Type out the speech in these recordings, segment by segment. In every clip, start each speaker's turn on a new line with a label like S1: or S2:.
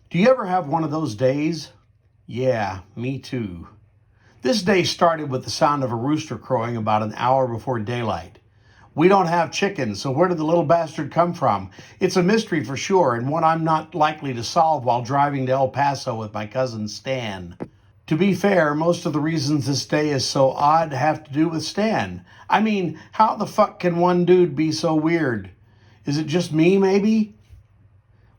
S1: Do you ever have one of those days? Yeah, me too. This day started with the sound of a rooster crowing about an hour before daylight. We don't have chickens, so where did the little bastard come from? It's a mystery for sure, and one I'm not likely to solve while driving to El Paso with my cousin Stan. To be fair, most of the reasons this day is so odd have to do with Stan. I mean, how the fuck can one dude be so weird? Is it just me, maybe?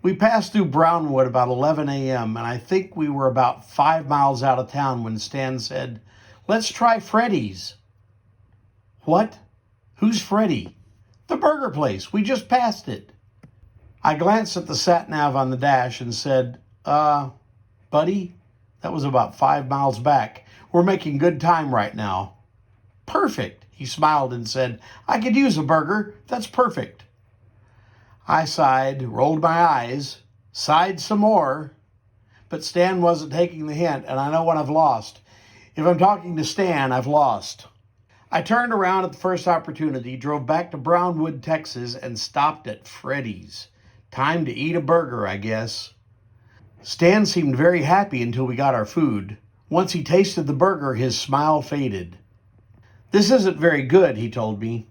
S1: We passed through Brownwood about 11 a.m., and I think we were about 5 miles out of town when Stan said, "Let's try Freddy's." What? Who's Freddy? The burger place. We just passed it. I glanced at the sat-nav on the dash and said, buddy, that was about 5 miles back. We're making good time right now. Perfect. He smiled and said, I could use a burger. That's perfect. I sighed, rolled my eyes, sighed some more, but Stan wasn't taking the hint, and I know what I've lost. If I'm talking to Stan, I've lost. I turned around at the first opportunity, drove back to Brownwood, Texas, and stopped at Freddy's. Time to eat a burger, I guess. Stan seemed very happy until we got our food. Once he tasted the burger, his smile faded. This isn't very good, he told me.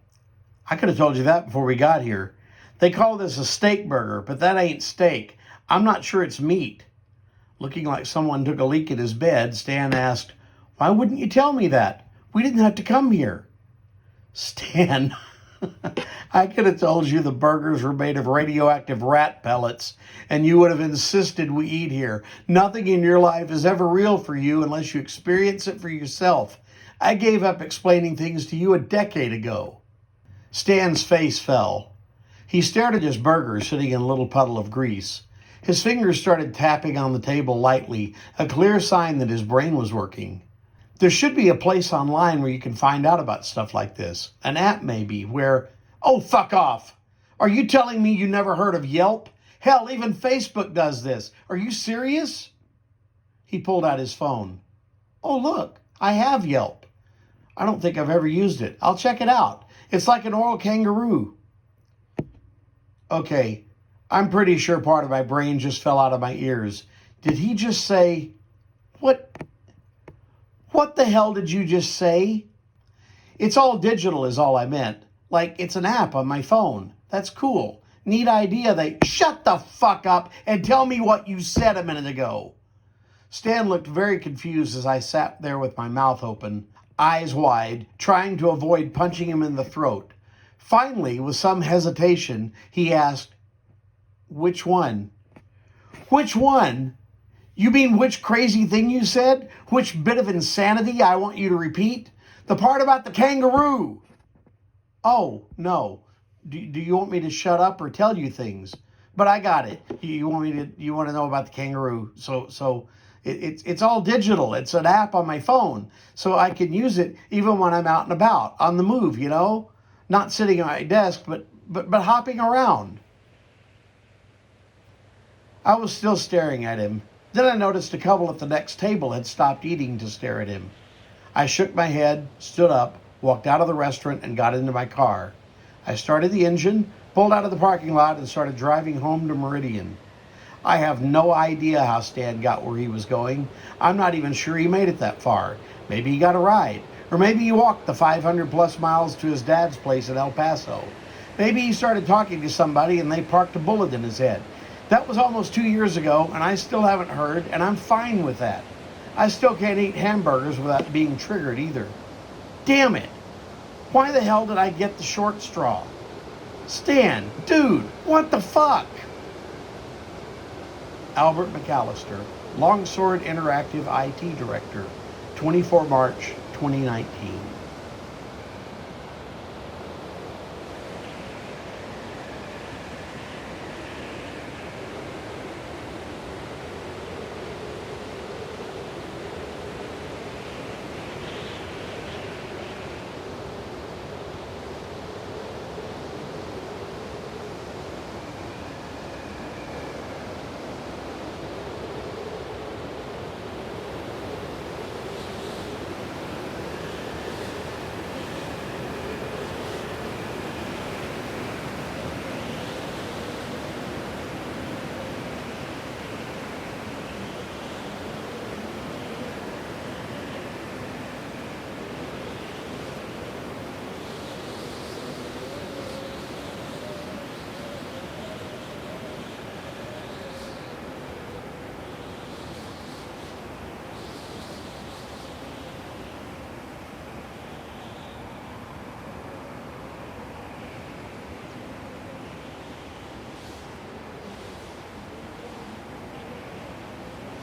S1: I could have told you that before we got here. They call this a steak burger, but that ain't steak. I'm not sure it's meat. Looking like someone took a leak in his bed, Stan asked, Why wouldn't you tell me that? We didn't have to come here. Stan, I could have told you the burgers were made of radioactive rat pellets, and you would have insisted we eat here. Nothing in your life is ever real for you unless you experience it for yourself. I gave up explaining things to you a decade ago. Stan's face fell. He stared at his burger sitting in a little puddle of grease. His fingers started tapping on the table lightly, a clear sign that his brain was working. There should be a place online where you can find out about stuff like this. An app maybe, where... Oh, fuck off! Are you telling me you never heard of Yelp? Hell, even Facebook does this. Are you serious? He pulled out his phone. Oh, look, I have Yelp. I don't think I've ever used it. I'll check it out. It's like an oral kangaroo. Okay, I'm pretty sure part of my brain just fell out of my ears. Did he just say... What the hell did you just say? It's all digital is all I meant. Like it's an app on my phone. That's cool. Neat idea. Shut the fuck up and tell me what you said a minute ago. Stan looked very confused as I sat there with my mouth open, eyes wide, trying to avoid punching him in the throat. Finally, with some hesitation, he asked, Which one? Which one? You mean which crazy thing you said? Which bit of insanity I want you to repeat? The part about the kangaroo. Oh, no. Do you want me to shut up or tell you things? But I got it. You want to know about the kangaroo. So it's all digital. It's an app on my phone. So I can use it even when I'm out and about, on the move, you know? Not sitting at my desk, but hopping around. I was still staring at him. Then I noticed a couple at the next table had stopped eating to stare at him. I shook my head, stood up, walked out of the restaurant, and got into my car. I started the engine, pulled out of the parking lot, and started driving home to Meridian. I have no idea how Stan got where he was going. I'm not even sure he made it that far. Maybe he got a ride. Or maybe he walked the 500 plus miles to his dad's place in El Paso. Maybe he started talking to somebody and they parked a bullet in his head. That was almost 2 years ago, and I still haven't heard, and I'm fine with that. I still can't eat hamburgers without being triggered either. Damn it! Why the hell did I get the short straw? Stan, dude, what the fuck? Albert McAllister, Longsword Interactive IT Director, 24 March 2019.